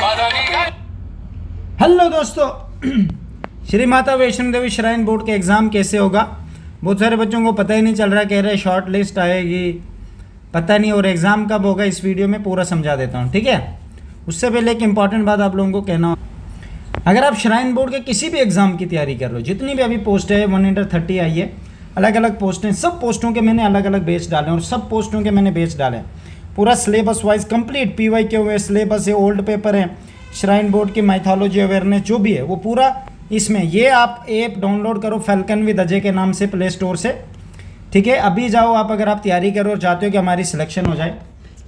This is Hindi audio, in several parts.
हेलो दोस्तों, श्री माता वैष्णो देवी श्राइन बोर्ड के एग्ज़ाम कैसे होगा। बहुत सारे बच्चों को पता ही नहीं चल रहा, कह रहे शॉर्ट लिस्ट आएगी, पता नहीं, और एग्ज़ाम कब होगा इस वीडियो में पूरा समझा देता हूँ, ठीक है। उससे पहले एक इंपॉर्टेंट बात आप लोगों को कहना हो, अगर आप श्राइन बोर्ड के किसी भी एग्ज़ाम की तैयारी कर रहे हो, जितनी भी अभी पोस्ट है 1/30 आई है, अलग अलग पोस्टें, सब पोस्टों के मैंने अलग अलग बैच डाले और सब पोस्टों के मैंने बैच डाले, पूरा सिलेबस वाइज कंप्लीट PYQ हुए सिलेबस है, ओल्ड पेपर है, श्राइन बोर्ड की माइथोलॉजी अवेयरनेस जो भी है वो पूरा इसमें। ये आप ऐप डाउनलोड करो फैल्कन विद अजय के नाम से प्ले स्टोर से, ठीक है। अभी जाओ आप, अगर आप तैयारी करो और चाहते हो कि हमारी सिलेक्शन हो जाए,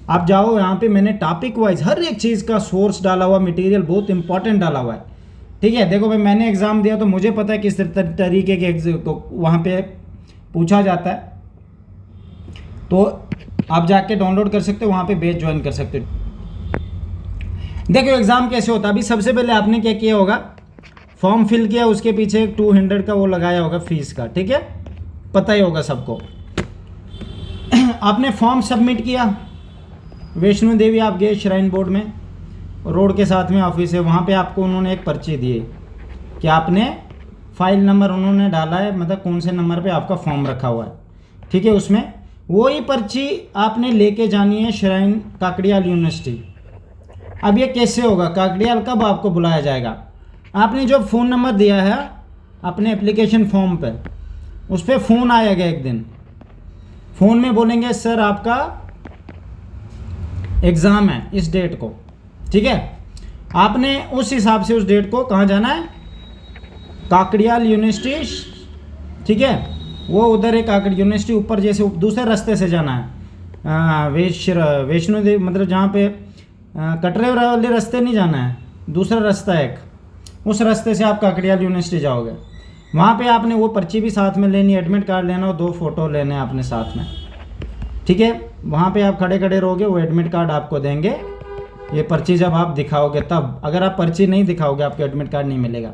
आप जाओ, यहाँ पे मैंने टॉपिक वाइज हर एक चीज़ का सोर्स डाला हुआ, मटेरियल बहुत इंपॉर्टेंट डाला हुआ है, ठीक है। देखो भाई, मैंने एग्ज़ाम दिया तो मुझे पता है किस तरीके के को वहाँ पे पूछा जाता है, तो आप जाके डाउनलोड कर सकते हो, वहाँ पे बैच ज्वाइन कर सकते हो। देखो एग्ज़ाम कैसे होता है। अभी सबसे पहले आपने क्या किया होगा, फॉर्म फिल किया, उसके पीछे 200 का वो लगाया होगा फीस का, ठीक है, पता ही होगा सबको। आपने फॉर्म सबमिट किया, वैष्णो देवी आप गए श्राइन बोर्ड में, रोड के साथ में ऑफिस है, वहाँ पे आपको उन्होंने एक पर्ची दी है कि आपने फाइल नंबर उन्होंने डाला है, मतलब कौन से नंबर पे आपका फॉर्म रखा हुआ है, ठीक है। उसमें वही पर्ची आपने लेके जानी है श्राइन काकड़ियाल यूनिवर्सिटी। अब ये कैसे होगा, काकड़ियाल कब आपको बुलाया जाएगा, आपने जो फ़ोन नंबर दिया है अपने एप्लीकेशन फॉर्म पे, उस पर फ़ोन आएगा एक दिन, फ़ोन में बोलेंगे सर आपका एग्ज़ाम है इस डेट को, ठीक है। आपने उस हिसाब से उस डेट को कहाँ जाना है, काकड़ियाल यूनिवर्सिटी, ठीक है। वो उधर है काकड़ यूनिवर्सिटी, ऊपर जैसे दूसरे रास्ते से जाना है, वैष्णो देवी, मतलब जहाँ पे कटरे वाले रास्ते नहीं जाना है, दूसरा रास्ता है एक, उस रास्ते से आप काकड़ियाल यूनिवर्सिटी जाओगे। वहाँ पे आपने वो पर्ची भी साथ में लेनी, एडमिट कार्ड लेना और 2 फोटो लेने हैं आपने साथ में, ठीक है। वहाँ पे आप खड़े खड़े रहोगे, वो एडमिट कार्ड आपको देंगे, ये पर्ची जब आप दिखाओगे तब, अगर आप पर्ची नहीं दिखाओगे आपको एडमिट कार्ड नहीं मिलेगा।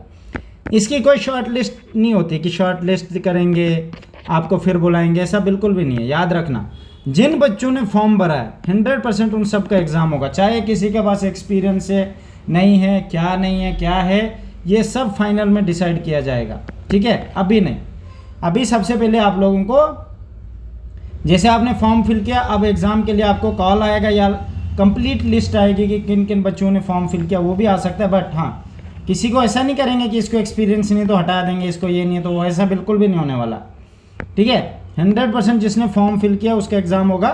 इसकी कोई शॉर्ट लिस्ट नहीं होती कि शॉर्ट लिस्ट करेंगे आपको फिर बुलाएंगे, ऐसा बिल्कुल भी नहीं है। याद रखना, जिन बच्चों ने फॉर्म भरा है 100% उन सब का एग्ज़ाम होगा, चाहे किसी के पास एक्सपीरियंस है नहीं है, क्या नहीं है, क्या है, ये सब फाइनल में डिसाइड किया जाएगा, ठीक है। अभी नहीं, अभी सबसे पहले आप लोगों को, जैसे आपने फॉर्म फिल किया, अब एग्ज़ाम के लिए आपको कॉल आएगा या कंप्लीट लिस्ट आएगी कि किन किन बच्चों ने फॉर्म फिल किया, वो भी आ सकता है। बट हाँ, किसी को ऐसा नहीं करेंगे कि इसको एक्सपीरियंस नहीं तो हटा देंगे, इसको ये नहीं है तो वो, ऐसा बिल्कुल भी नहीं होने वाला, ठीक है। 100% जिसने फॉर्म फिल किया उसका एग्ज़ाम होगा।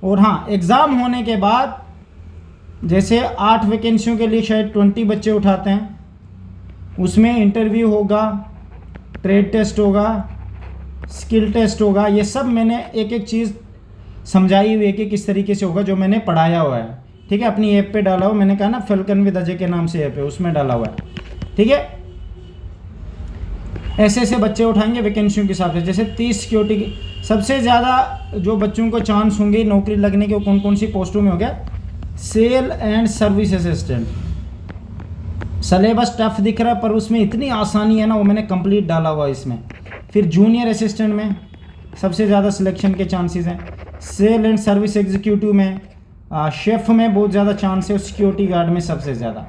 और हाँ, एग्ज़ाम होने के बाद जैसे 8 वैकेंसियों के लिए शायद 20 बच्चे उठाते हैं, उसमें इंटरव्यू होगा, ट्रेड टेस्ट होगा, स्किल टेस्ट होगा, ये सब मैंने एक एक चीज़ समझाई हुई है कि किस तरीके से होगा, जो मैंने पढ़ाया हुआ है, ठीक है। अपनी ऐप पे डाला हुआ, मैंने कहा ना फैल्कन विद अजय के नाम से ऐप है, उसमें डाला हुआ है, ठीक है। ऐसे ऐसे बच्चे उठाएंगे वैकेंसियों के हिसाब से। जैसे 30 सिक्योरिटी की सबसे ज़्यादा जो बच्चों को चांस होंगे नौकरी लगने के, वो कौन कौन सी पोस्टों में हो गया, sale and service assistant. Syllabus tough दिख रहा है पर उसमें इतनी आसानी है ना, वो मैंने कंप्लीट डाला हुआ है इसमें। फिर जूनियर असिस्टेंट में सबसे ज़्यादा सिलेक्शन के चांसेस हैं, सेल एंड सर्विस एग्जीक्यूटिव में, शेफ़ में बहुत ज़्यादा चांस है, और सिक्योरिटी गार्ड में सबसे ज़्यादा।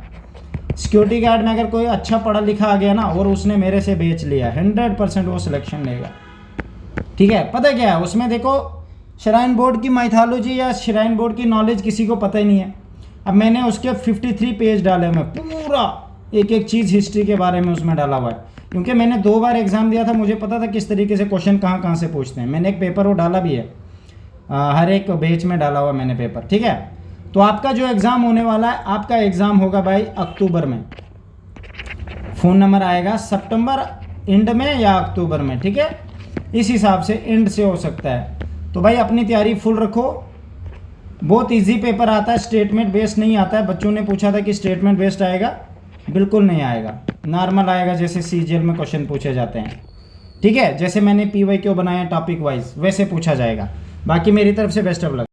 सिक्योरिटी गार्ड में अगर कोई अच्छा पढ़ा लिखा आ गया ना और उसने मेरे से बेच लिया, 100% वो सिलेक्शन लेगा, ठीक है। पता क्या है उसमें, देखो श्राइन बोर्ड की माइथोलॉजी या श्राइन बोर्ड की नॉलेज किसी को पता ही नहीं है। अब मैंने उसके 53 पेज डाले, मैं पूरा एक एक चीज़ हिस्ट्री के बारे में उसमें डाला हुआ है, क्योंकि मैंने 2 बार एग्ज़ाम दिया था, मुझे पता था किस तरीके से क्वेश्चन कहाँ कहाँ से पूछते हैं। मैंने एक पेपर वो डाला भी है, हर एक बैच में डाला हुआ मैंने पेपर, ठीक है। तो आपका जो एग्ज़ाम होने वाला है, आपका एग्ज़ाम होगा भाई अक्टूबर में, फ़ोन नंबर आएगा सितंबर एंड में या अक्टूबर में, ठीक है। इस हिसाब से एंड से हो सकता है। तो भाई अपनी तैयारी फुल रखो, बहुत इजी पेपर आता है, स्टेटमेंट बेस्ड नहीं आता है। बच्चों ने पूछा था कि स्टेटमेंट बेस्ड आएगा, बिल्कुल नहीं आएगा, नॉर्मल आएगा जैसे CGL में क्वेश्चन पूछे जाते हैं, ठीक है। जैसे मैंने PYQ बनाया टॉपिक वाइज, वैसे पूछा जाएगा। बाकी मेरी तरफ से बेस्ट ऑफ लक।